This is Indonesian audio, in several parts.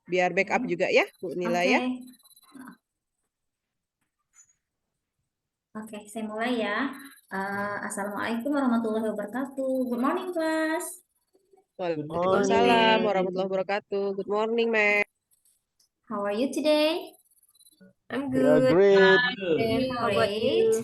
biar backup juga ya, Bu Nila Oke. ya. Oke, saya mulai ya. Assalamualaikum warahmatullahi wabarakatuh. Good morning, class. Waalaikumsalam warahmatullahi wabarakatuh. Good morning, Ma'am. How are you today? I'm We are good. great. How about you?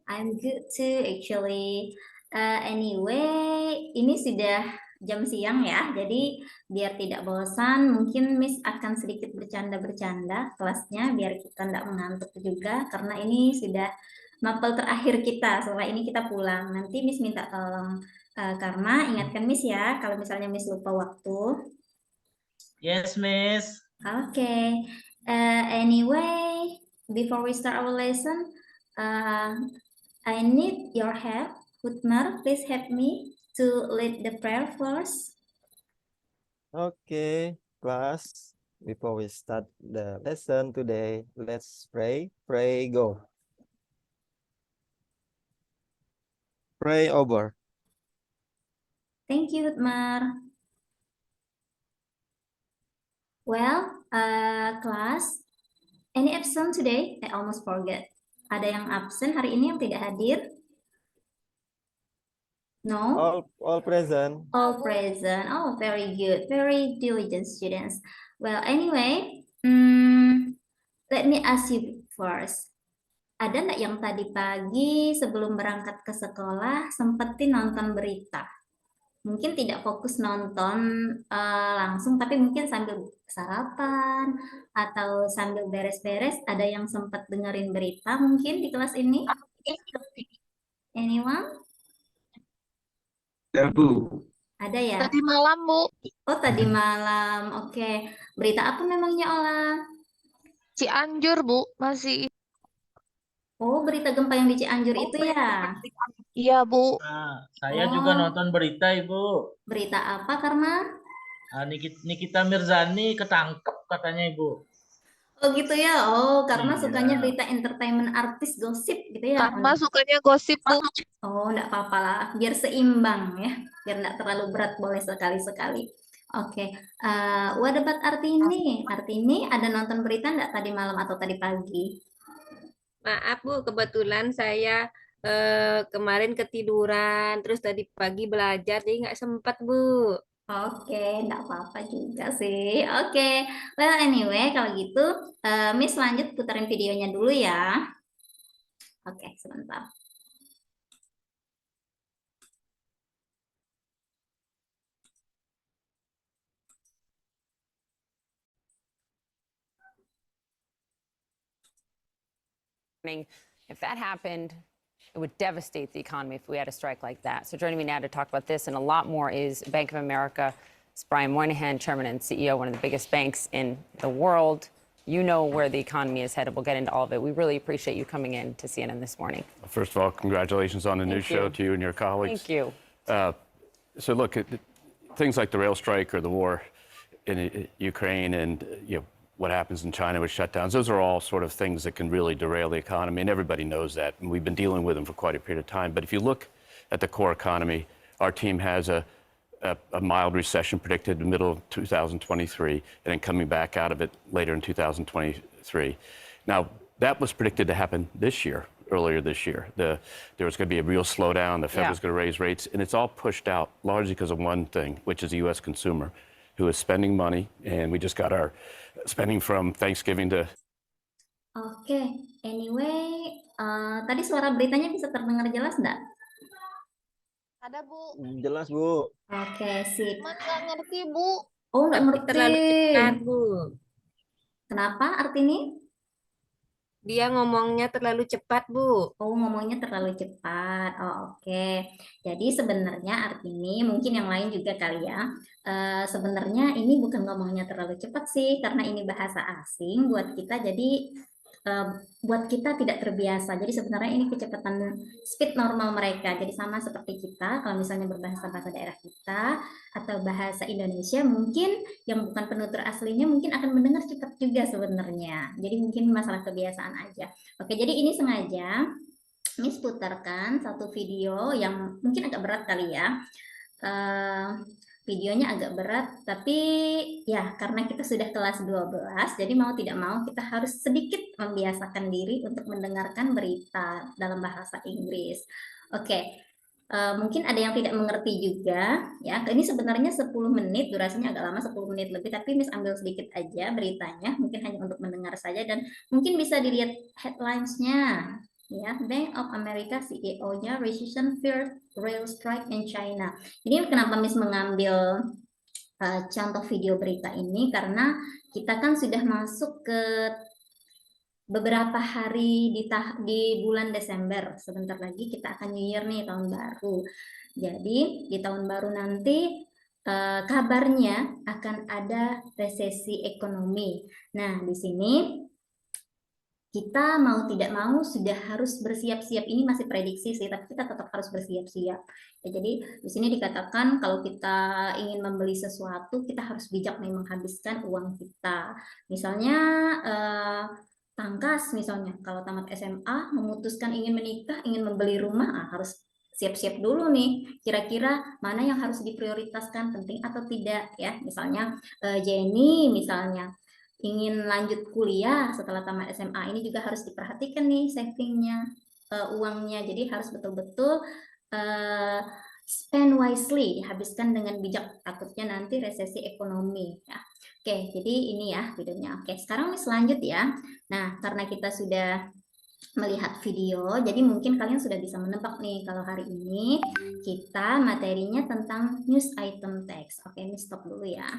I'm good too, actually. Anyway, ini sudah jam siang ya, jadi biar tidak bosan, mungkin Miss akan sedikit bercanda-bercanda kelasnya, biar kita tidak mengantuk juga, karena ini sudah mapel terakhir kita, setelah ini kita pulang. Nanti Miss minta tolong, karena ingatkan Miss ya, kalau misalnya Miss lupa waktu. Yes, Miss. Okay. Anyway, before we start our lesson, I need your help. Hutmar, please help me to lead the prayer first. Okay, class. Before we start the lesson today, let's pray. Pray, go. Pray over. Thank you, Hutmar. Well, class, any absent today? I almost forget. Ada yang absen hari ini yang tidak hadir? No? All present. All present. Oh, very good. Very diligent students. Well, anyway, let me ask you first. Ada nggak yang tadi pagi sebelum berangkat ke sekolah sempetin nonton berita? Mungkin tidak fokus nonton langsung, tapi mungkin sambil sarapan atau sambil beres-beres. Ada yang sempat dengerin berita mungkin di kelas ini? Anyone? Ya, Bu. Ada ya? Tadi malam, Bu. Oh, tadi malam. Oke. Berita apa memangnya, Ola? Cianjur, Bu. Masih. Oh, berita gempa yang di Cianjur itu ya? Iya, Bu. Nah, saya juga nonton berita, Ibu. Berita apa, Karma? Nikita Mirzani ketangkep katanya, Ibu. Oh gitu ya. Oh, karena Iya. sukanya berita entertainment artis gosip gitu ya. Karma sukanya gosip, Bu. Oh, enggak apa-apa lah. Biar seimbang ya. Biar enggak terlalu berat, boleh sekali-sekali. Oke. What about Artini? Artini ada nonton berita enggak tadi malam atau tadi pagi? Maaf Bu, kebetulan saya kemarin ketiduran, terus tadi pagi belajar, jadi nggak sempat Bu. Oke, enggak apa-apa juga sih. Oke. Well, anyway, kalau gitu Miss lanjut putarin videonya dulu ya. Oke, sebentar. If that happened, it would devastate the economy if we had a strike like that. So joining me now to talk about this and a lot more is Bank of America. It's Brian Moynihan, Chairman and CEO, one of the biggest banks in the world. You know where the economy is headed. We'll get into all of it. We really appreciate you coming in to CNN this morning. First of all, congratulations on the new show to you and your colleagues. Thank you. So look, things like the rail strike or the war in Ukraine and what happens in China with shutdowns, those are all sort of things that can really derail the economy, and everybody knows that, and we've been dealing with them for quite a period of time. But if you look at the core economy, our team has a mild recession predicted in the middle of 2023, and then coming back out of it later in 2023. Now, that was predicted to happen this year, earlier this year. There was going to be a real slowdown, the Fed was going to raise rates, and it's all pushed out largely because of one thing, which is the U.S. consumer, who is spending money, and we just got our spending from Thanksgiving to... Oke, anyway, tadi suara beritanya bisa terdengar jelas nggak? Ada, Bu. Jelas, Bu. Oke, sip. Cuman nggak ngerti, Bu. Oh, nggak ngerti. Terlalu cepat Bu. Kenapa Artini? Dia ngomongnya terlalu cepat Bu. Oh, ngomongnya terlalu cepat. Oh, oke. Jadi sebenarnya Artini, mungkin yang lain juga kali ya. Sebenarnya ini bukan ngomongnya terlalu cepat sih, karena ini bahasa asing buat kita. Jadi buat kita tidak terbiasa. Jadi sebenarnya ini kecepatan speed normal mereka. Jadi sama seperti kita, kalau misalnya berbahasa bahasa daerah kita atau bahasa Indonesia, mungkin yang bukan penutur aslinya mungkin akan mendengar cepat juga sebenarnya. Jadi mungkin masalah kebiasaan aja. Oke, jadi ini sengaja Miss putarkan satu video yang mungkin agak berat kali ya. videonya agak berat, tapi ya karena kita sudah kelas 12, jadi mau tidak mau kita harus sedikit membiasakan diri untuk mendengarkan berita dalam bahasa Inggris. Oke, mungkin ada yang tidak mengerti juga, ya. Ini sebenarnya 10 menit, durasinya agak lama, 10 menit lebih, tapi Miss ambil sedikit aja beritanya, mungkin hanya untuk mendengar saja, dan mungkin bisa dilihat headlines-nya. Ya, Bank of America CEO-nya Recession Fear Rail Strike in China. Ini kenapa Miss mengambil contoh video berita ini, karena kita kan sudah masuk ke beberapa hari di bulan Desember. Sebentar lagi kita akan New Year nih, tahun baru. Jadi di tahun baru nanti kabarnya akan ada resesi ekonomi. Nah, di sini kita mau tidak mau sudah harus bersiap-siap. Ini masih prediksi sih, tapi kita tetap harus bersiap-siap. Ya, jadi di sini dikatakan kalau kita ingin membeli sesuatu, kita harus bijak nih menghabiskan uang kita. Misalnya tangkas, misalnya kalau tamat SMA memutuskan ingin menikah, ingin membeli rumah, harus siap-siap dulu nih. Kira-kira mana yang harus diprioritaskan, penting atau tidak ya. Misalnya Jenny misalnya ingin lanjut kuliah setelah tamat SMA, ini juga harus diperhatikan nih savingnya, uangnya. Jadi harus betul-betul spend wisely, dihabiskan dengan bijak, takutnya nanti resesi ekonomi ya. Oke, jadi ini ya videonya. Oke, sekarang Miss lanjut ya. Nah, karena kita sudah melihat video, jadi mungkin kalian sudah bisa menebak nih kalau hari ini kita materinya tentang news item text. Oke, Miss stop dulu ya.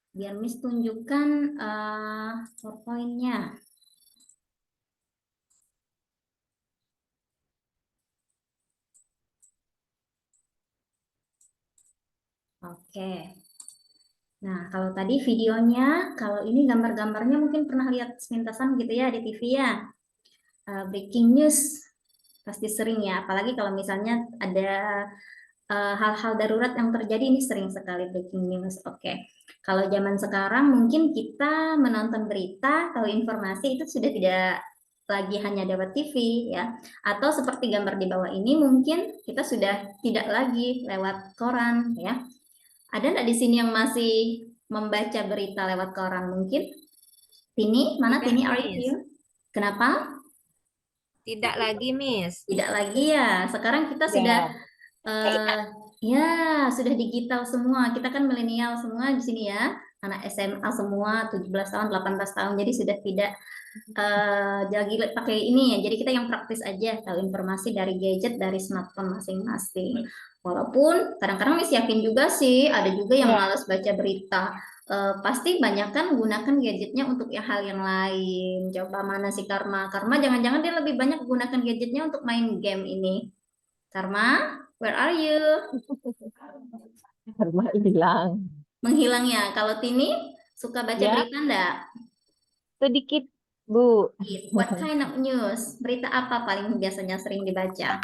Biar Miss tunjukkan PowerPoint-nya. Oke. Nah, kalau tadi videonya, kalau ini gambar-gambarnya mungkin pernah lihat sepintasan gitu ya di TV ya. Breaking news pasti sering ya, apalagi kalau misalnya ada hal-hal darurat yang terjadi, ini sering sekali breaking news. Oke. Kalau zaman sekarang mungkin kita menonton berita, tahu informasi itu sudah tidak lagi hanya lewat TV ya, atau seperti gambar di bawah ini mungkin kita sudah tidak lagi lewat koran ya. Ada nggak di sini yang masih membaca berita lewat koran mungkin? Tini, mana Tini? Are you here? Kenapa? Tidak lagi, Miss. Tidak lagi ya. Sekarang kita sudah ya sudah digital semua. Kita kan milenial semua di sini ya. Anak SMA semua 17 tahun, 18 tahun. Jadi sudah tidak lagi pakai ini ya. Jadi kita yang praktis aja, tahu informasi dari gadget, dari smartphone masing-masing. Walaupun kadang-kadang Miss yakin juga sih, ada juga yang malas baca berita. Pasti banyak kan gunakan gadgetnya untuk hal yang lain. Coba mana si Karma? Karma jangan-jangan dia lebih banyak gunakan gadgetnya untuk main game ini. Karma, where are you? Karma hilang. Menghilang ya. Kalau Tini suka baca berita enggak? Sedikit, Bu. What kind of news? Berita apa paling biasanya sering dibaca?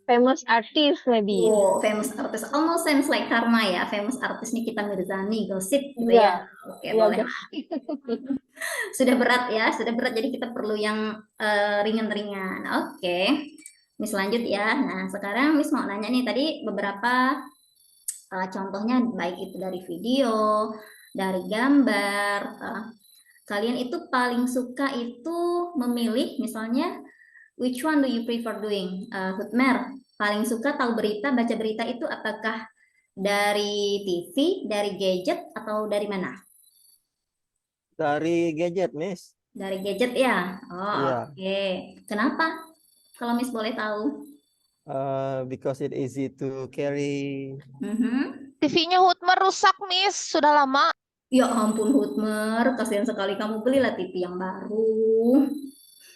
Famous artist maybe. Oh, famous artist. Almost seems like Karma ya. Famous artist Nikita Mirzani, gosip gitu ya. Oke, boleh. Sudah berat ya, sudah berat. Jadi kita perlu yang ringan-ringan. Oke. Miss lanjut ya. Nah, sekarang Miss mau nanya nih, tadi beberapa contohnya baik itu dari video, dari gambar. Kalian itu paling suka itu memilih misalnya which one do you prefer doing? Hutmer, paling suka tahu berita, baca berita itu apakah dari TV, dari gadget, atau dari mana? Dari gadget, Miss. Dari gadget ya? Oh, Iya. oke. Kenapa? Kalau Miss boleh tahu. Because it easy to carry. TV-nya Hutmer rusak, Miss. Sudah lama. Ya ampun Hutmer, kasihan sekali, kamu belilah TV yang baru.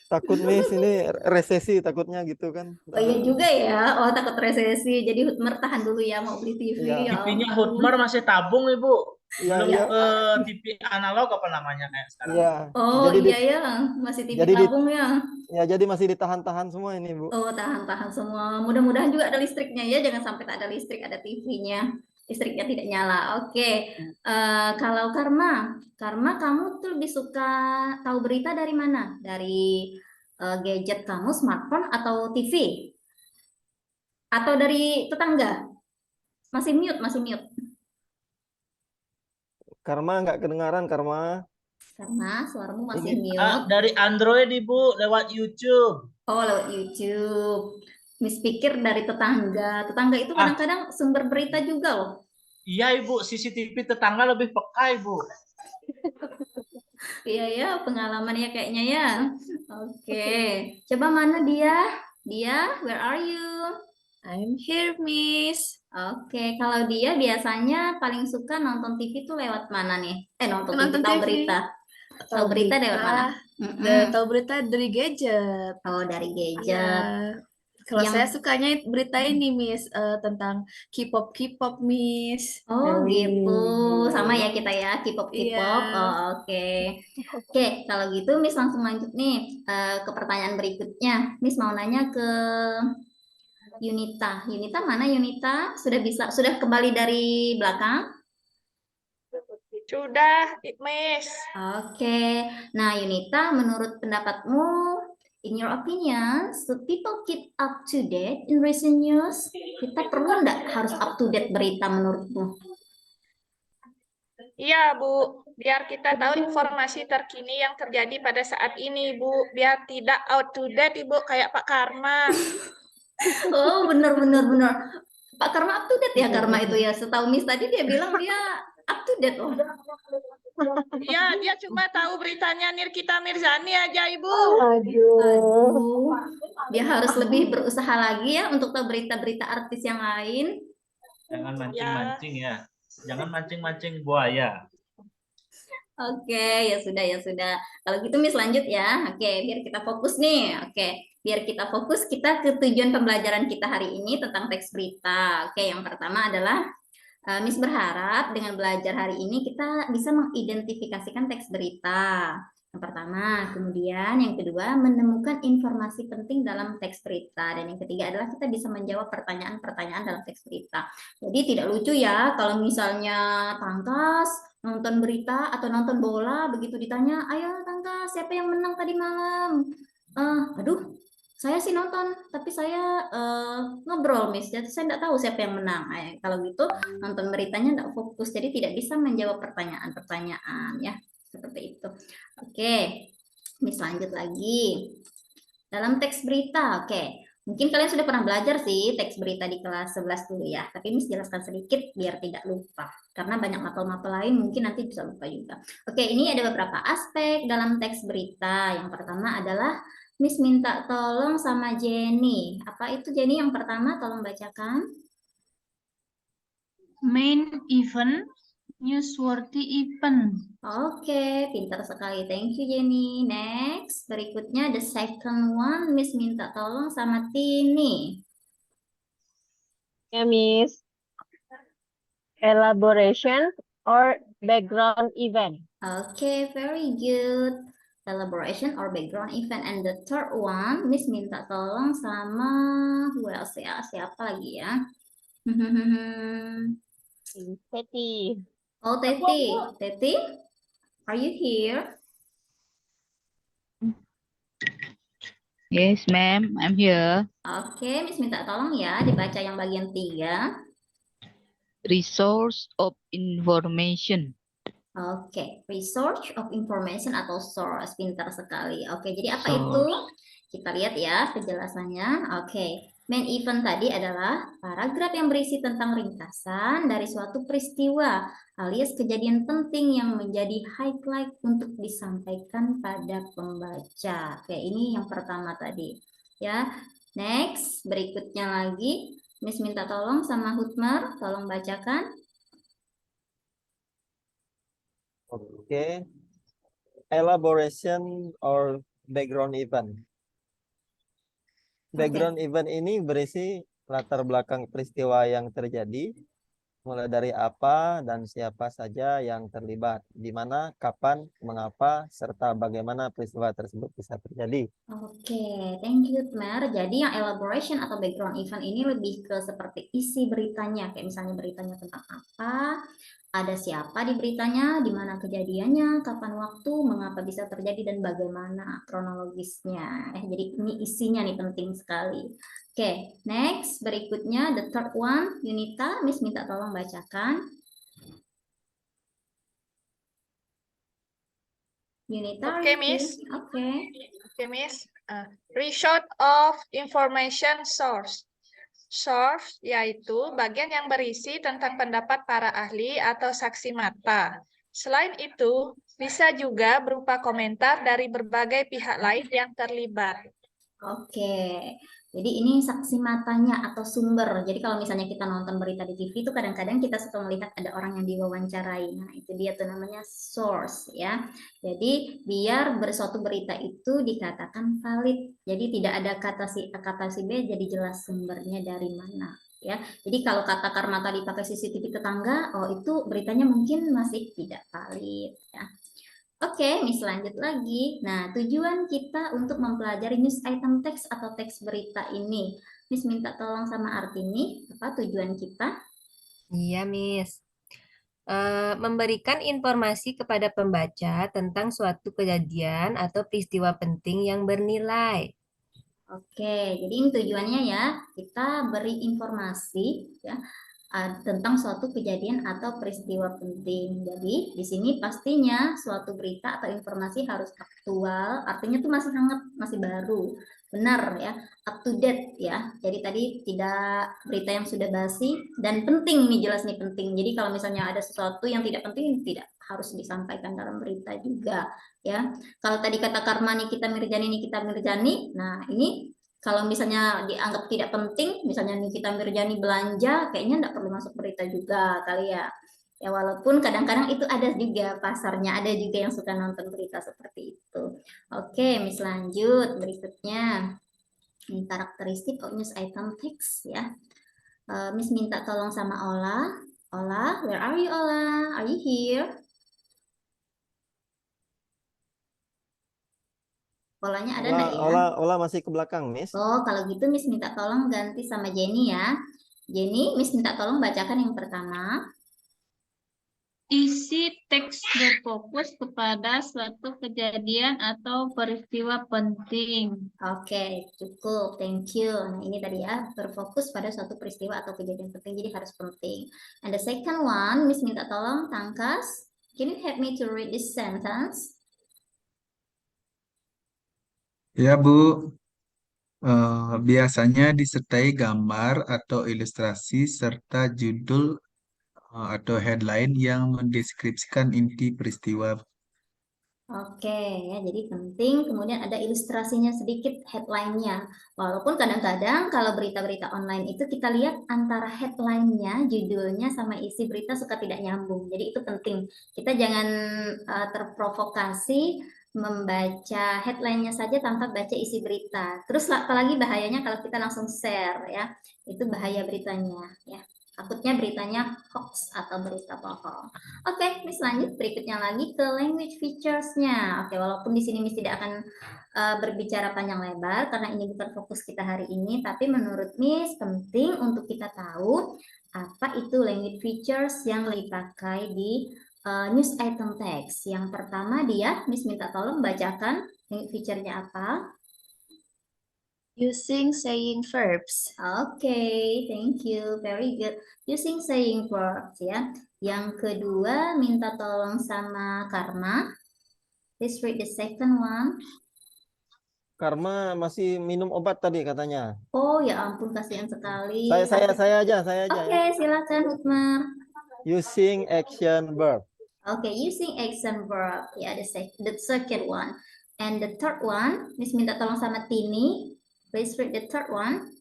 Takut Miss, ini resesi takutnya gitu kan. Oh iya juga ya, oh takut resesi. Jadi Hutmer tahan dulu ya, mau beli TV. Iya. Ya TV-nya ampun. Hutmer masih tabung, Ibu. Iya, Belum iya. ke TV analog apa namanya kayak sekarang. Iya. Oh Jadi iya ya, masih TV jadi tabung ya. Ya, jadi masih ditahan-tahan semua ini, Bu. Oh tahan-tahan semua. Mudah-mudahan juga ada listriknya ya, jangan sampai tak ada listrik, ada TV-nya. Listriknya tidak nyala. Oke. Kalau Karma kamu tuh lebih suka tahu berita dari mana? Dari gadget kamu, smartphone atau TV? Atau dari tetangga? Masih mute, masih mute. Karma nggak kedengaran, Karma. Karena suaramu masih Ah, mute. dari Android Ibu lewat YouTube. Oh, lewat YouTube. Miss pikir dari tetangga. Tetangga itu kadang-kadang sumber berita juga loh. Iya Ibu, CCTV tetangga lebih peka Ibu. Iya ya, pengalaman ya kayaknya ya. Oke, coba mana dia? Dia, where are you? I'm here, Miss. Oke, kalau dia biasanya paling suka nonton TV tuh lewat mana nih? Nonton TV, Nonton tahu TV. berita. Tahu berita lewat mana? Tahu berita dari gadget. Oh, dari Iya. gadget. Kalau Yang- saya sukanya berita ini, Miss, tentang K-pop, Miss. Oh gitu, sama ya kita ya, K-pop. Iya. Oh, oke. Oke, kalau gitu Miss langsung lanjut nih ke pertanyaan berikutnya. Miss mau nanya ke Yunita. Yunita mana Yunita? Sudah kembali dari belakang? Sudah, Miss. Oke. Nah, Yunita, menurut pendapatmu, in your opinion, should people keep up to date in recent news? Kita perlu nggak harus up to date berita menurutmu? Iya, Bu. Biar kita tahu informasi terkini yang terjadi pada saat ini, Bu. Biar tidak out to date, Ibu, kayak Pak Karma. Oh, benar. Pak Karma up to date ya, Karma itu ya. Setahu Miss tadi dia bilang dia up to date loh. Iya, dia cuma tahu beritanya Nirkita Mirzani aja, Ibu. Aduh, dia harus lebih berusaha lagi ya untuk tahu berita-berita artis yang lain. Jangan mancing-mancing ya. Jangan mancing-mancing buaya. Oke, ya sudah. Kalau gitu Miss lanjut ya. Oke, biar kita fokus nih. Oke, biar kita fokus kita ke tujuan pembelajaran kita hari ini tentang teks berita. Oke, yang pertama adalah Miss berharap dengan belajar hari ini kita bisa mengidentifikasikan teks berita. Yang pertama, kemudian yang kedua menemukan informasi penting dalam teks berita, dan yang ketiga adalah kita bisa menjawab pertanyaan-pertanyaan dalam teks berita. Jadi tidak lucu ya kalau misalnya Tangkas nonton berita atau nonton bola begitu ditanya, ayo Tangkas siapa yang menang tadi malam? Aduh, saya sih nonton, tapi saya ngobrol, Miss. Jadi saya tidak tahu siapa yang menang. Kalau gitu nonton beritanya tidak fokus, jadi tidak bisa menjawab pertanyaan-pertanyaan ya. Seperti itu. Oke, Miss lanjut lagi. Dalam teks berita, oke. Mungkin kalian sudah pernah belajar sih teks berita di kelas 11 dulu ya. Tapi Miss jelaskan sedikit biar tidak lupa. Karena banyak mapel-mapel lain mungkin nanti bisa lupa juga. Oke, ini ada beberapa aspek dalam teks berita. Yang pertama adalah Miss minta tolong sama Jenny. Apa itu Jenny? Yang pertama tolong bacakan. Main event, newsworthy event. Oke, pintar sekali. Thank you, Jenny. Next, berikutnya the second one, Miss minta tolong sama Tini. Ya, Miss. Elaboration or background event. Oke, very good. Elaboration or background event. And the third one, Miss minta tolong sama who else ya? Siapa lagi ya? Teti. Oh, Teti. Teti, are you here? Yes, ma'am, I'm here. Oke, Miss minta tolong ya dibaca yang bagian 3. Resource of information. Oke, resource of information atau source, pintar sekali. Oke, jadi apa Source. itu? Kita lihat ya penjelasannya. Oke, main event tadi adalah paragraf yang berisi tentang ringkasan dari suatu peristiwa alias kejadian penting yang menjadi highlight untuk disampaikan pada pembaca. Oke, ini yang pertama tadi. Ya, next, berikutnya lagi. Miss minta tolong sama Hutmar, tolong bacakan. Oke. Elaboration or background event. Background event ini berisi latar belakang peristiwa yang terjadi, mulai dari apa dan siapa saja yang terlibat, di mana, kapan, mengapa, serta bagaimana peristiwa tersebut bisa terjadi. Oke, thank you, Mer. Jadi yang elaboration atau background event ini lebih ke seperti isi beritanya, kayak misalnya beritanya tentang apa, Ada siapa di beritanya, di mana kejadiannya, kapan waktu, mengapa bisa terjadi, dan bagaimana kronologisnya. Jadi ini isinya nih penting sekali. Oke, next, berikutnya the third one, Yunita, Miss minta tolong bacakan. Yunita, Oke, Miss. Oke. Oke, Miss. Result of information source. Source yaitu bagian yang berisi tentang pendapat para ahli atau saksi mata. Selain itu, bisa juga berupa komentar dari berbagai pihak lain yang terlibat. Oke, jadi ini saksi matanya atau sumber. Jadi kalau misalnya kita nonton berita di TV itu kadang-kadang kita suka melihat ada orang yang diwawancarai. Nah, itu dia tuh namanya source ya. Jadi biar suatu berita itu dikatakan valid. Jadi tidak ada kata si B, jadi jelas sumbernya dari mana ya. Jadi kalau kata karma tadi pakai CCTV tetangga, oh itu beritanya mungkin masih tidak valid ya. Oke, Miss lanjut lagi. Nah, tujuan kita untuk mempelajari news item teks atau teks berita ini. Miss minta tolong sama Artini, apa tujuan kita? Iya, Miss. Memberikan informasi kepada pembaca tentang suatu kejadian atau peristiwa penting yang bernilai. Oke, jadi ini tujuannya ya, kita beri informasi ya tentang suatu kejadian atau peristiwa penting. Jadi di sini pastinya suatu berita atau informasi harus aktual, artinya tuh masih hangat, masih baru, benar ya, up to date ya. Jadi tadi tidak berita yang sudah basi dan penting nih, jelas nih penting. Jadi kalau misalnya ada sesuatu yang tidak penting tidak harus disampaikan dalam berita juga ya. Kalau tadi kata Karma Nikita Mirjani, nah ini kalau misalnya dianggap tidak penting, misalnya Nikita Mirjani belanja, kayaknya enggak perlu masuk berita juga kali ya. Ya walaupun kadang-kadang itu ada juga pasarnya, ada juga yang suka nonton berita seperti itu. Oke, Miss lanjut berikutnya. Ini karakteristik news item text ya. Miss minta tolong sama Ola. Ola, where are you Ola? Are you here? Polanya ada nggak ya? Ola masih ke belakang, Miss. Oh, kalau gitu Miss minta tolong ganti sama Jenny ya. Jenny, Miss minta tolong bacakan yang pertama. Isi teks berfokus kepada suatu kejadian atau peristiwa penting. Oke, cukup. Thank you. Nah, ini tadi ya, berfokus pada suatu peristiwa atau kejadian penting, jadi harus penting. And the second one, Miss minta tolong Tangkas. Can you help me to read this sentence? Ya, Bu. Biasanya disertai gambar atau ilustrasi serta judul atau headline yang mendeskripsikan inti peristiwa. Oke, ya jadi penting. Kemudian ada ilustrasinya sedikit, headline-nya. Walaupun kadang-kadang kalau berita-berita online itu kita lihat antara headline-nya, judulnya sama isi berita suka tidak nyambung. Jadi itu penting. Kita jangan terprovokasi membaca headline-nya saja tanpa baca isi berita. Terus apalagi bahayanya kalau kita langsung share ya. Itu bahaya beritanya ya. Takutnya beritanya hoax atau berita bohong. Oke, Miss lanjut berikutnya lagi ke language features-nya. Oke, walaupun di sini Miss tidak akan berbicara panjang lebar karena ini bukan fokus kita hari ini, tapi menurut Miss penting untuk kita tahu apa itu language features yang dipakai di news item text. Yang pertama dia, Miss minta tolong bacakan language feature-nya apa? Using saying verbs. Okay, thank you. Very good. Using saying verbs ya. Yang kedua minta tolong sama Karma. Please read the second one. Karma masih minum obat tadi katanya. Oh ya ampun, kasihan sekali. Saya aja. Oke, silakan Utmar. Using action verb. Okay, using action verb. Ya, the second one. And the third one, Miss minta tolong sama Tini. Please read the third one.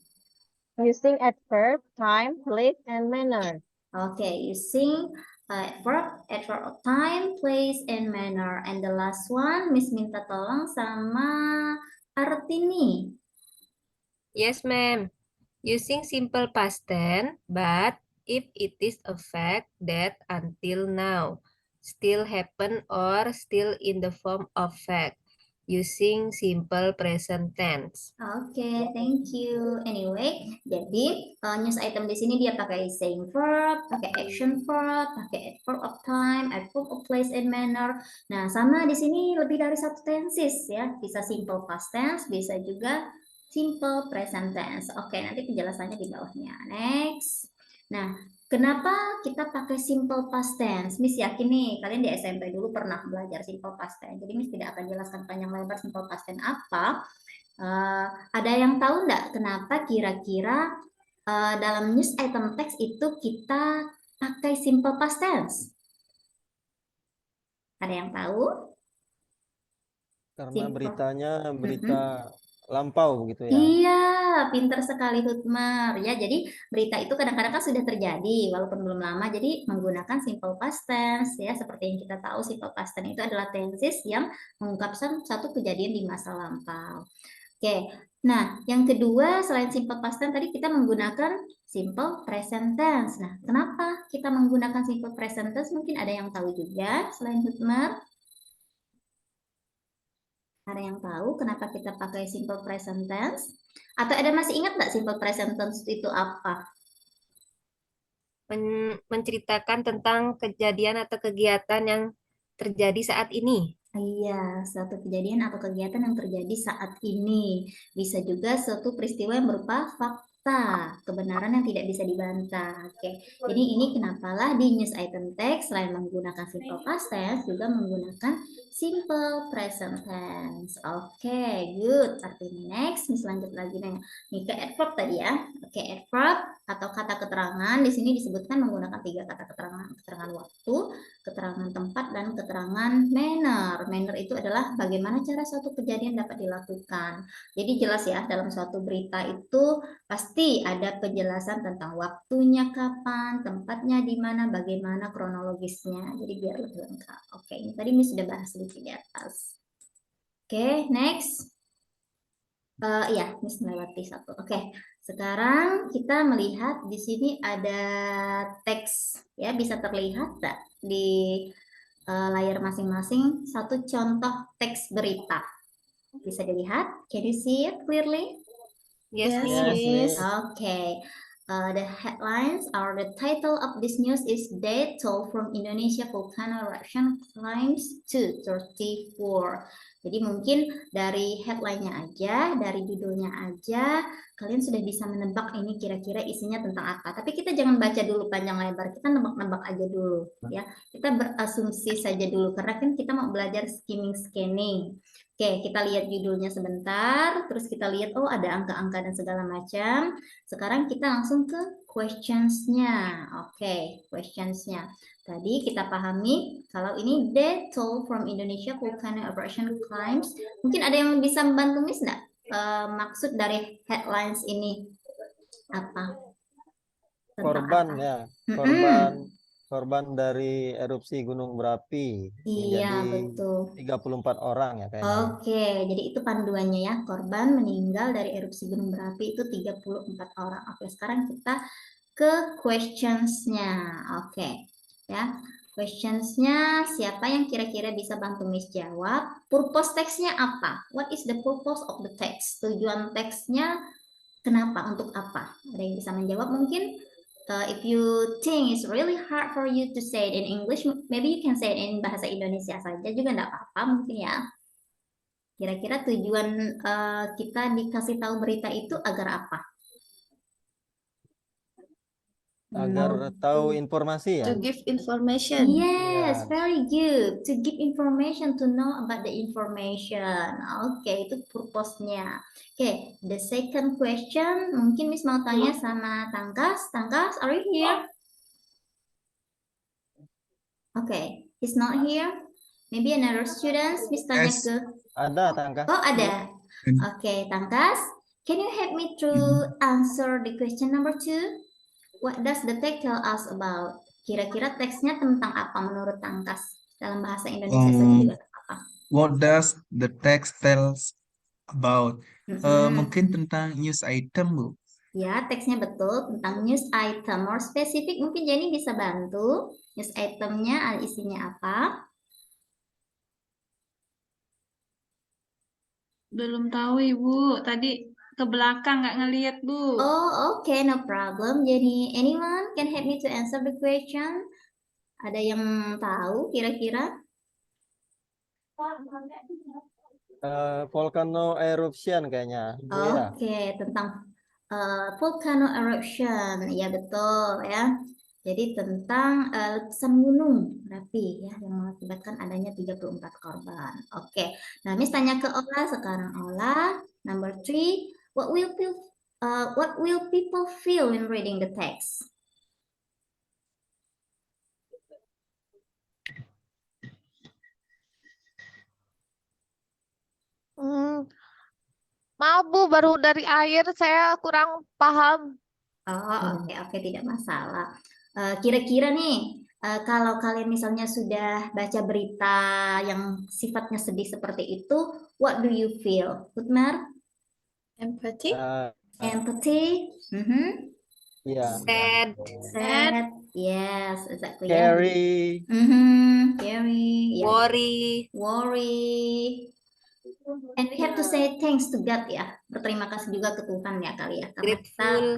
Using adverb, time, place, and manner. Okay, using verb, adverb of time, place, and manner. And the last one, Miss minta tolong sama Artini. Yes, ma'am. Using simple past tense, but if it is a fact that until now still happen or still in the form of fact. using simple present tense. Oke, thank you. Anyway, jadi news item di sini dia pakai saying verb, pakai action verb, pakai adverb of time, adverb of place and manner. Nah, sama di sini lebih dari satu tenses ya. Bisa simple past tense, bisa juga simple present tense. Oke, nanti penjelasannya di bawahnya. Next. Nah, kenapa kita pakai simple past tense? Miss yakin nih, kalian di SMP dulu pernah belajar simple past tense. Jadi Miss tidak akan jelaskan panjang lebar simple past tense apa. Ada yang tahu nggak kenapa kira-kira dalam news item text itu kita pakai simple past tense? Ada yang tahu? Karena Simple. beritanya berita lampau begitu ya. Iya, pinter sekali Hutmar. Ya, jadi berita itu kadang-kadang kan sudah terjadi walaupun belum lama. Jadi menggunakan simple past tense ya, seperti yang kita tahu simple past tense itu adalah tenses yang mengungkapkan satu kejadian di masa lampau. Oke. Nah, yang kedua selain simple past tense tadi kita menggunakan simple present tense. Nah, kenapa kita menggunakan simple present tense? Mungkin ada yang tahu juga selain Hutmar. Ada yang tahu kenapa kita pakai simple present tense? Atau ada masih ingat nggak simple present tense itu apa? Menceritakan tentang kejadian atau kegiatan yang terjadi saat ini. Iya, suatu kejadian atau kegiatan yang terjadi saat ini. Bisa juga suatu peristiwa yang berupa fakta, kebenaran yang tidak bisa dibantah. Oke, jadi ini kenapalah di news item text selain menggunakan simple past tense juga menggunakan simple present tense. Oke, good. Artinya next, Miss lanjut lagi nih. Ini ke adverb tadi ya. Oke, adverb atau kata keterangan di sini disebutkan menggunakan 3 kata keterangan: keterangan waktu, keterangan tempat, dan keterangan manner. Manner itu adalah bagaimana cara suatu kejadian dapat dilakukan. Jadi jelas ya, dalam suatu berita itu pasti ada penjelasan tentang waktunya kapan, tempatnya di mana, bagaimana kronologisnya. Jadi biar lebih lengkap. Oke, ini tadi Miss sudah bahas sedikit di atas. Oke, next. Iya, Miss melewati satu. Oke, sekarang kita melihat di sini ada teks ya, bisa terlihat tak di layar masing-masing satu contoh teks berita. Bisa dilihat? Can you see it clearly? Yes, Miss. Okay. The headlines or the title of this news is Death Toll from Indonesia Volcano Eruption Climbs to 34. Jadi mungkin dari headline-nya aja, dari judulnya aja, kalian sudah bisa menebak ini kira-kira isinya tentang apa. Tapi kita jangan baca dulu panjang lebar, kita nebak-nebak aja dulu ya. Kita berasumsi saja dulu karena kan kita mau belajar skimming. Oke, kita lihat judulnya sebentar, terus kita lihat oh ada angka-angka dan segala macam. Sekarang kita langsung ke questions-nya. Oke, questions-nya. Tadi kita pahami kalau ini Death Toll from Indonesia Volcano Eruption Climbs. Mungkin ada yang bisa membantu Miss nggak? Maksud dari headlines ini apa? Korban ya, korban dari erupsi gunung berapi. Iya, menjadi betul. 34 orang ya kayaknya. Oke, jadi itu panduannya ya. Korban meninggal dari erupsi gunung berapi itu 34 orang. Oke, sekarang kita ke questions-nya. Oke, ya. Questions-nya siapa yang kira-kira bisa bantu Miss jawab? Purpose text-nya apa? What is the purpose of the text? Tujuan teksnya kenapa? Untuk apa? Ada yang bisa menjawab mungkin? If you think it's really hard for you to say it in English, maybe you can say it in bahasa Indonesia saja juga enggak apa-apa mungkin ya. Kira-kira tujuan kita dikasih tahu berita itu agar apa? Agar tahu informasi ya. To give information. Yes, very good. To give information, to know about the information. Oke, itu purpose-nya. Oke, the second question, mungkin Miss mau tanya sama Tangkas. Tangkas, are you here? Oke, he's not here. Maybe another student. Miss tanya Yes. ke. Ada Tangkas. Oh, ada. Oke, Tangkas, can you help me to answer the question number 2? What does the text tell us about? Kira-kira teksnya tentang apa menurut Tangkas? Dalam bahasa Indonesia saja juga apa? What does the text tells about? Mungkin tentang news item, Bu. Ya, teksnya betul tentang news item. More spesifik, mungkin Jenny bisa bantu. News itemnya isinya apa? Belum tahu Ibu. Tadi ke belakang nggak ngelihat Bu. Oh, okay, no problem. Jenny, anyone can help me to answer the question? Ada yang tahu kira-kira? Volcano eruption kayaknya. Bu ya. Oke, tentang volcano eruption. Ya, betul ya. Jadi tentang letusan gunung berapi ya yang mengakibatkan adanya 34 korban. Oke. Nah, Miss tanya ke Ola sekarang. Ola, number 3, what will people feel when reading the text? Maaf Bu, baru dari air saya kurang paham. Oh, oke, tidak masalah. Kira-kira nih, kalau kalian misalnya sudah baca berita yang sifatnya sedih seperti itu, what do you feel? Hutmar? Empathy? Empathy? Iya. Sad? Yes, exactly. Scary. Scary. Yeah. Worry. And we have to say thanks to God ya. Berterima kasih juga ke Tuhan ya kali ya. Karena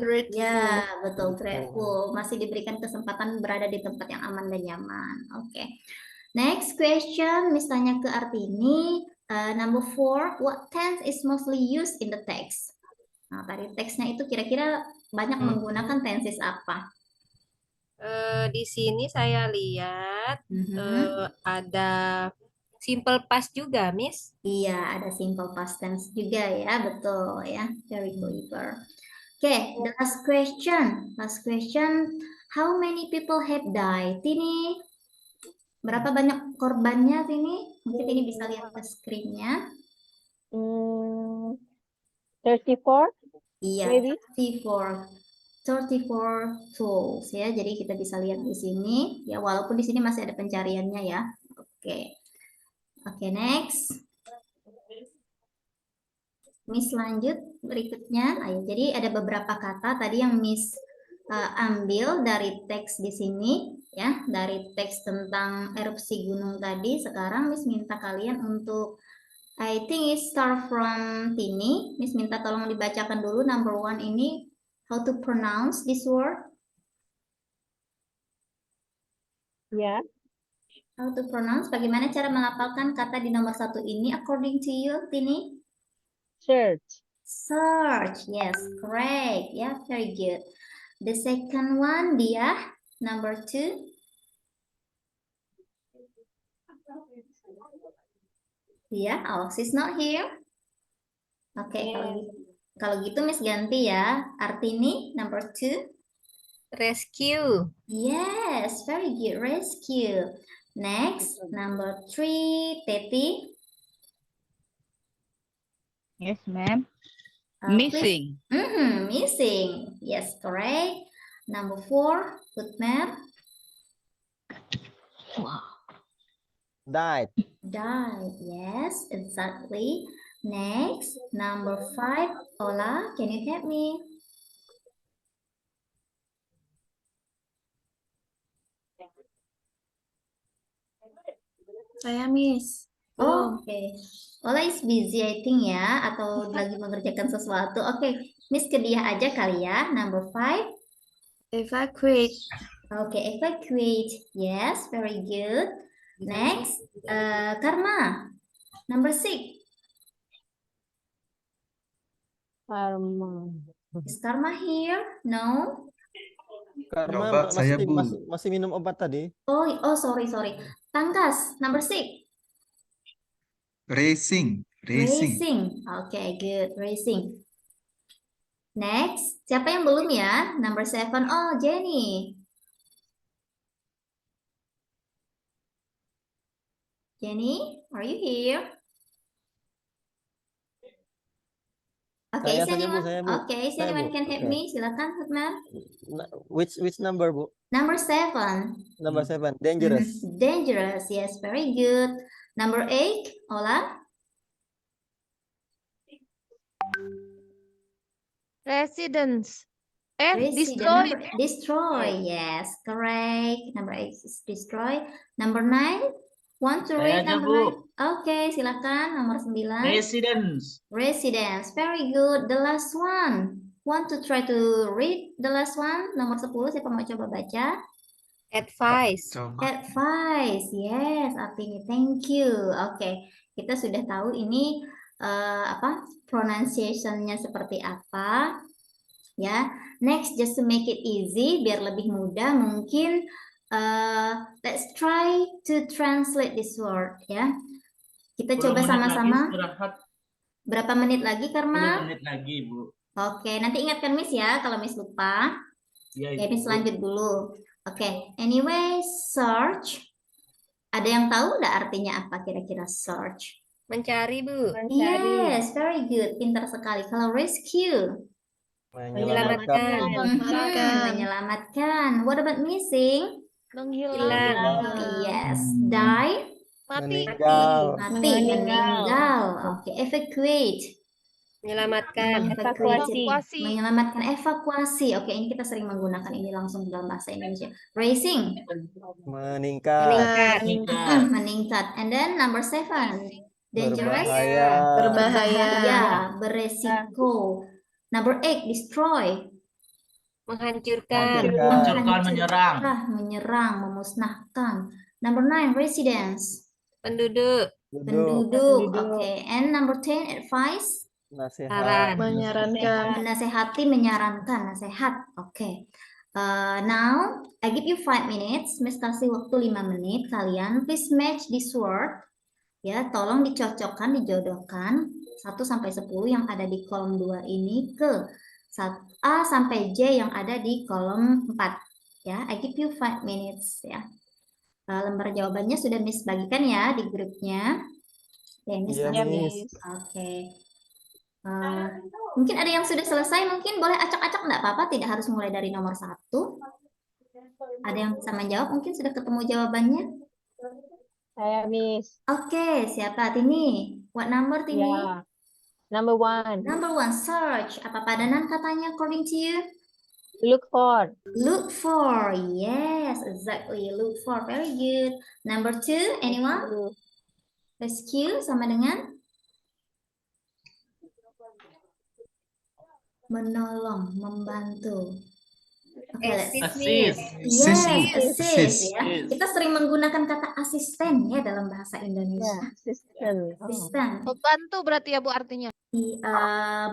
Grateful. ya, betul, grateful. Masih diberikan kesempatan berada di tempat yang aman dan nyaman. Oke. Next question, Miss tanya ke Artini. Number 4, what tense is mostly used in the text? Nah, tadi teksnya itu kira-kira banyak menggunakan tenses apa? Di sini saya lihat ada simple past juga, Miss. Iya, ada simple past tense juga ya, betul ya. Very clever. Oke, the last question. Last question, how many people have died? Tini, berapa banyak korbannya Tini? Mungkin Tini bisa lihat ke screen-nya. 34? Iya, Maybe? 34 souls ya. Jadi kita bisa lihat di sini ya, walaupun di sini masih ada pencariannya ya. Oke. Oke, next. Miss lanjut berikutnya. Ayo, jadi ada beberapa kata tadi yang Miss ambil dari teks di sini ya, dari teks tentang erupsi gunung tadi. Sekarang Miss minta kalian untuk I think it start from Tini. Miss minta tolong dibacakan dulu number 1 ini, how to pronounce this word. Yeah. How to pronounce, bagaimana cara melafalkan kata di nomor 1 ini according to you, Tini? Search. Search, yes, correct. Yeah, very good. The second one, Dia, number 2. Dia, oh, she's not here. Oke, kalau gitu Miss ganti ya. Artini, number 2. Rescue. Yes, very good. Rescue. Next, number 3, Teti. Yes, ma'am. Missing. Missing. Yes, correct. Number 4, Hutmer. Wow. Died. Died. Yes, exactly. Next, number 5, Ola. Can you help me? Saya Miss. Oke. Ola is busy I think ya, atau lagi mengerjakan sesuatu. Oke, Miss ke dia aja kali ya. Number 5. Evacuate. Oke, evacuate. Yes, very good. Next, Karma. Number 6. Karma. Is Karma here? No? Karma Obat saya, Bu. masih minum obat tadi. Oh, sorry. Tangkas, number 6. Racing. Okay, good. Racing. Next, siapa yang belum ya? Number 7. Oh, Jenny. Jenny, are you here? Okay, Saya saja, Bu, saya, Bu. Okay, is Saya, anyone Bu. can help Oke. me? Silakan, Hutmar. Which number, Bu? Number 7. Number 7. Dangerous. Dangerous, yes, very good. Number 8, Ola. Residence. Destroy. Destroy. Destroy, yes, correct. Number 8 is destroy. Number 9, Want to Saya read aja, number 9? Bu. Oke, silakan nomor 9. Residence. Residence. Very good. The last one. Want to try to read the last one? Nomor 10, siapa mau coba baca? Advice. Advice. Yes, artinya thank you. Oke, kita sudah tahu ini apa pronunciation-nya seperti apa. Ya. Next, just to make it easy, biar lebih mudah, mungkin let's try to translate this word ya. Kita 10 coba menit lagi sama-sama. istirahat. Berapa menit lagi, 10 Karma? menit lagi, Bu. Oke, nanti ingatkan Miss ya kalau Miss lupa. Ya, Ya, Ibu. Miss lanjut dulu. Oke, anyway, search. Ada yang tahu nggak artinya apa kira-kira search? Mencari, Bu. Yes, very good. Pintar sekali. Kalau rescue? Menyelamatkan. Menyelamatkan. What about missing? Hilang. Yes. Die? Meninggal. Mati. Meninggal. Oke, evacuate. Menyelamatkan. Menyelamatkan, evakuasi. Oke, ini kita sering menggunakan ini langsung dalam bahasa Indonesia. Racing. Meningkat. Meningkat. And then number 7. Dangerous. Berbahaya. Beresiko. Number 8, destroy. Menghancurkan. Menyerang, memusnahkan. Number 9, residence. Penduduk. Oke. And number 10, advice. Nasihat. Menasehati, menyarankan, nasihat. Oke. Now, I give you 5 minutes. Miss kasih waktu 5 menit. Kalian please match this word. Ya, tolong dicocokkan, dijodohkan 1 sampai 10 yang ada di kolom 2 ini ke A sampai J yang ada di kolom 4. Ya, I give you 5 minutes ya. Lembar jawabannya sudah Miss bagikan ya di grupnya. Ya, Miss kasih. Oke. Mungkin ada yang sudah selesai, mungkin boleh acak-acak enggak apa-apa, tidak harus mulai dari nomor 1. Ada yang bisa menjawab, mungkin sudah ketemu jawabannya? Saya, Miss. Oke, siapa? Tini. What number, Tini? Ya. Number 1. Number 1, search. Apa padanan katanya according to you? Look for. Look for. Yes, exactly. Look for. Very good. Number 2, anyone? Rescue sama dengan? Menolong, membantu. Oke, Assist. Yes, assist ya. Kita sering menggunakan kata asisten ya dalam bahasa Indonesia. Asisten. Membantu berarti ya Bu artinya.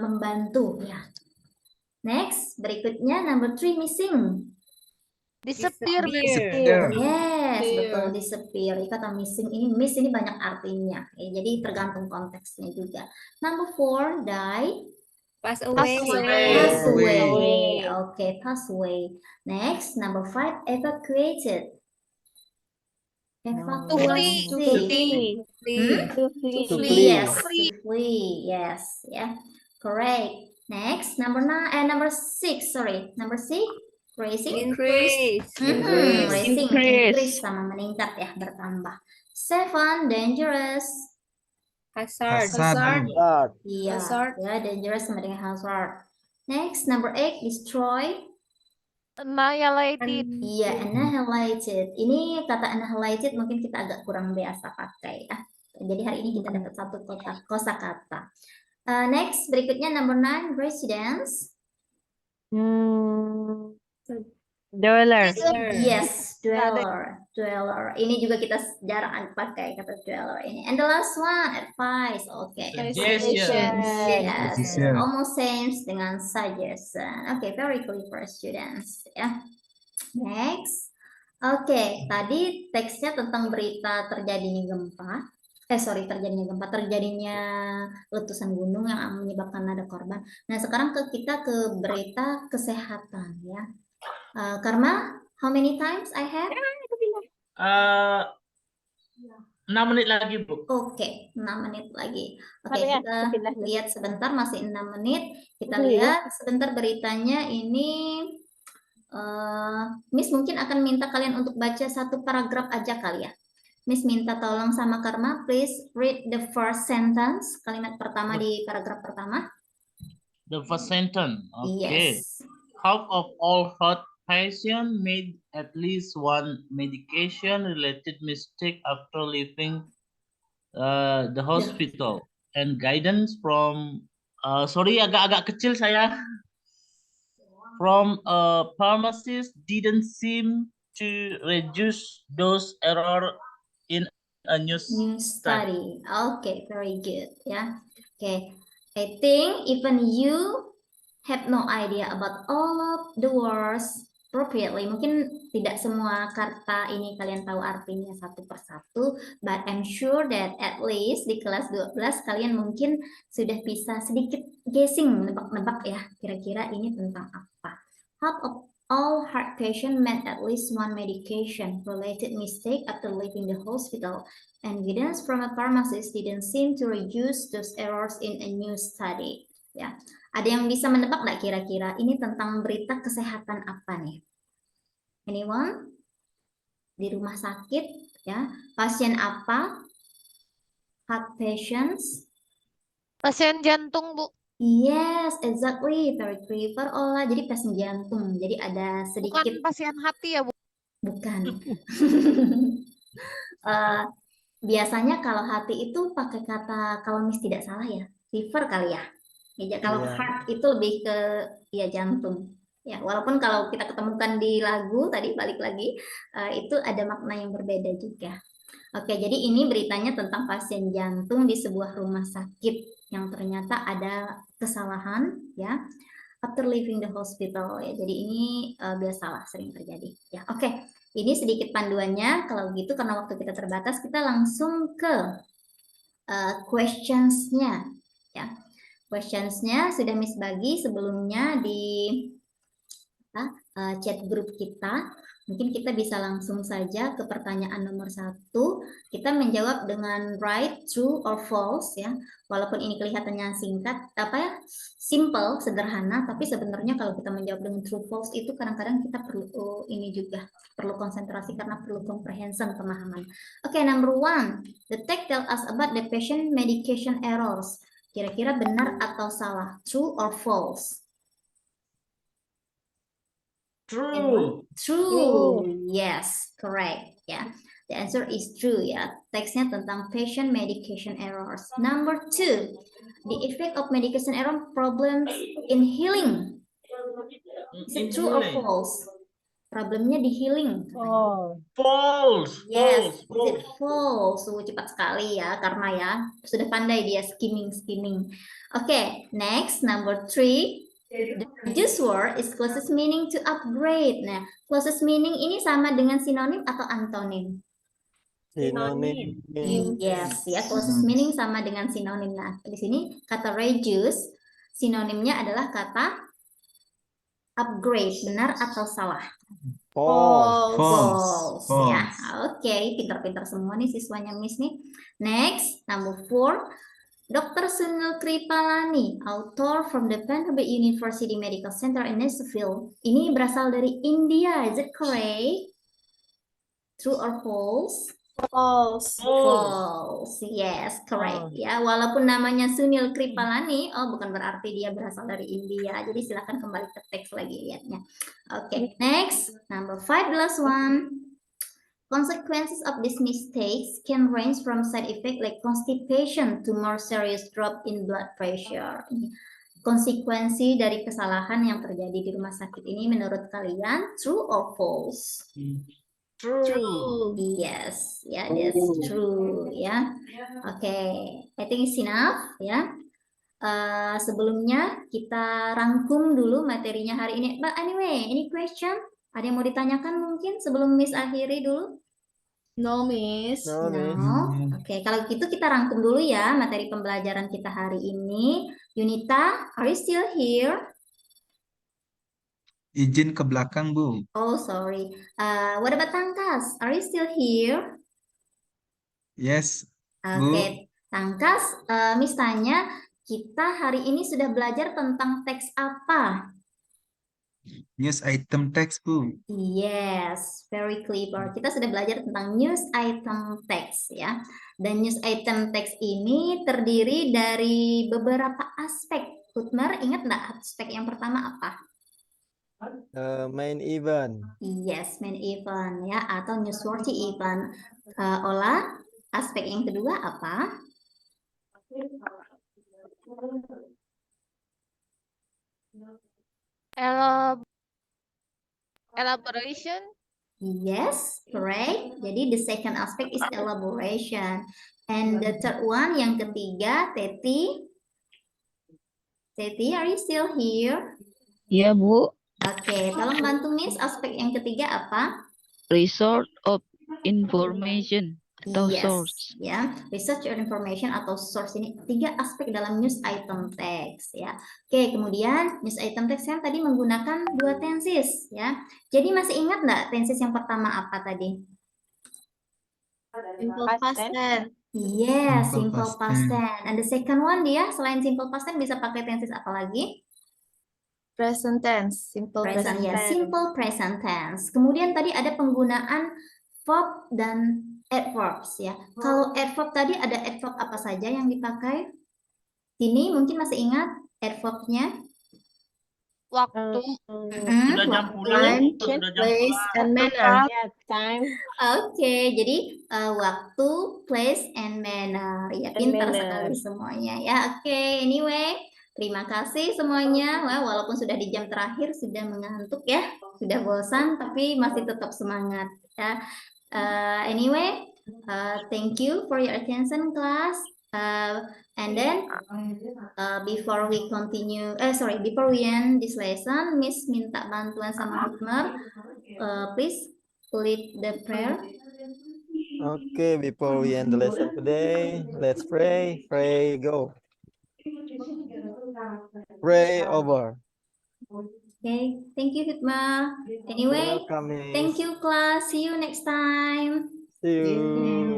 Membantu ya. Next, berikutnya number 3, missing. Disappear. Yes, betul, disappear. Kata missing ini, miss ini banyak artinya. Jadi tergantung konteksnya juga. Number 4, die. Pass away. Okay, pass away. Next, number 5, evacuated. Evakuasi. To flee. Yes, to flee. Yes, yeah, correct. Next, number 6. Sorry, number 6. Racing. Increase. Racing. Increase sama meningkat ya, bertambah. 7, dangerous. Hazard. Iya, ya, dangerous sama dengan hazard. Next, number 8, destroy. Annihilated. Iya, annihilated. Ini kata annihilated mungkin kita agak kurang biasa pakai ya. Jadi hari ini kita dapat 1 kosakata. Next, berikutnya number 9, residence. Dweller. Yes, dweller. Ini juga kita jarang pakai kata dweller ini. And the last one, advice. Okay. Suggestion. Yes, almost same dengan suggestion. Okay, very clear for students. Ya. Next. Oke, tadi teksnya tentang berita terjadinya gempa. Terjadinya letusan gunung yang menyebabkan ada korban. Nah, sekarang kita ke berita kesehatan ya. Karma, how many times I have? 6 menit lagi, Bu. Oke, 6 menit lagi. Oke, kita lihat sebentar, masih 6 menit. Kita lihat sebentar beritanya ini. Miss mungkin akan minta kalian untuk baca 1 paragraf aja kali ya. Miss minta tolong sama Karma, please read the first sentence, kalimat pertama di paragraf pertama. The first sentence. Okay. Yes. Half of all hot patient made at least one medication-related mistake after leaving the hospital, and guidance from sorry agak-agak kecil saya, from a pharmacist didn't seem to reduce those error in a new study. Okay, very good. Yeah. Okay. I think even you have no idea about all of the words appropriately. Mungkin tidak semua kata ini kalian tahu artinya satu persatu, but I'm sure that at least di kelas 12 kalian mungkin sudah bisa sedikit guessing, nebak-nebak ya, kira-kira ini tentang apa. Half of all heart patients made at least one medication-related mistake after leaving the hospital, and guidance from a pharmacist didn't seem to reduce those errors in a new study. Ya, ada yang bisa menebak nggak kira-kira ini tentang berita kesehatan apa nih? Anyone? Di rumah sakit, ya, pasien apa? Heart patients? Pasien jantung, Bu. Yes, exactly, very clever, Ola. Jadi pasien jantung. Jadi ada sedikit. Bukan pasien hati ya, Bu? Bukan. Biasanya kalau hati itu pakai kata, kalau Miss tidak salah ya, liver kali ya. Ya, kalau heart itu lebih ke ya jantung. Ya, walaupun kalau kita ketemukan di lagu tadi balik lagi itu ada makna yang berbeda juga. Oke, jadi ini beritanya tentang pasien jantung di sebuah rumah sakit yang ternyata ada kesalahan ya after leaving the hospital ya. Jadi ini biasalah sering terjadi. Ya, oke. Ini sedikit panduannya. Kalau gitu karena waktu kita terbatas, kita langsung ke questions-nya ya. Questions-nya sudah Miss bagi sebelumnya di chat grup kita. Mungkin kita bisa langsung saja ke pertanyaan nomor 1. Kita menjawab dengan right, true, or false ya. Walaupun ini kelihatannya singkat, simple, sederhana, tapi sebenarnya kalau kita menjawab dengan true, false itu kadang-kadang kita perlu ini juga perlu konsentrasi karena perlu comprehension pemahaman. Oke, number 1, the text tell us about the patient medication errors. Kira-kira benar atau salah? True or false? True. True. Yes, correct. Yeah, the answer is true. Ya, teksnya tentang patient medication errors. Number 2, the effect of medication error problems in healing. Is it true or false? Problemnya di healing. False. Yes, is it false? Cepat sekali ya, karena ya sudah pandai dia skimming. Oke, next number 3. The reduced word is closest meaning to upgrade. Nah, closest meaning ini sama dengan sinonim atau antonim? Sinonim. Yes, ya, closest meaning sama dengan sinonim. Nah, di sini kata reduce, sinonimnya adalah kata upgrade. Benar atau salah? False. Ya, oke, pintar-pintar semua nih siswanya Miss nih. Next, number 4. Dr. Sunil Kripalani, author from the Vanderbilt University Medical Center in Nashville. Ini berasal dari India, is it correct? True or false? False. Yes, correct. Ya, walaupun namanya Sunil Kripalani, bukan berarti dia berasal dari India. Jadi silakan kembali ke teks lagi lihatnya. Oke, next, number 5, the last one. Consequences of these mistakes can range from side effect like constipation to more serious drop in blood pressure. Konsekuensi dari kesalahan yang terjadi di rumah sakit ini menurut kalian true or false? True. Yes, yeah, that's true ya. Oke, I think it's enough ya. Sebelumnya kita rangkum dulu materinya hari ini. But anyway, any question? Ada yang mau ditanyakan mungkin sebelum Miss akhiri dulu? No, Miss. No. Oke, kalau gitu kita rangkum dulu ya materi pembelajaran kita hari ini. Yunita, are you still here? Izin ke belakang, Bu. Oh, sorry. What about Tangkas? Are you still here? Yes, Bu. Oke, Tangkas, Miss tanya, kita hari ini sudah belajar tentang teks apa? News item text, Bu. Yes, very clever. Kita sudah belajar tentang news item text ya. Dan news item text ini terdiri dari beberapa aspek. Hutmer, ingat nggak aspek yang pertama apa? Main event. Yes, main event ya atau newsworthy event. Ola, aspek yang kedua apa? Elaboration. Yes, correct. Jadi the second aspect is elaboration. And the third one, yang ketiga, Teti. Teti, are you still here? Iya, Bu. Oke, tolong bantu Miss, aspek yang ketiga apa? Resort of information atau Yes, source. ya. Research or information atau source ini tiga aspek dalam news item text ya. Oke, kemudian news item text yang tadi menggunakan dua tenses ya. Jadi masih ingat nggak tenses yang pertama apa tadi? Simple past tense. Yes, Simple simple past past tense. tense. And the second one dia selain simple past tense bisa pakai tenses apa lagi? Present tense. Simple Present present ya, tense. simple present tense. Kemudian tadi ada penggunaan verb dan adverbs ya. Kalau adverb tadi ada adverb apa saja yang dipakai? Ini mungkin masih ingat adverbnya? Waktu. Sudah jam pulang, Time, sudah jam place, pulang. and manner. Yeah, time Oke, jadi waktu, place, and manner. Ya, And pintar manner. sekali semuanya ya. Oke, anyway, terima kasih semuanya. Wah, walaupun sudah di jam terakhir sudah mengantuk ya, sudah bosan, tapi masih tetap semangat ya. Anyway, thank you for your attention, class. And then before we continue, before we end this lesson, Miss minta bantuan sama Hutmer. Please lead the prayer. Okay, before we end the lesson today, let's pray. Pray, go. Pray over. Okay, thank you, Hutmer. Anyway, Welcome, Miss. thank you, class. See you next time. See you.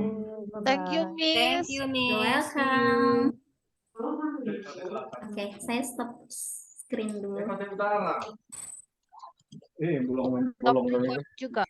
Thank you, Thank Miss. you, You're Miss. welcome. Oke, saya stop screen dulu. Stop record juga.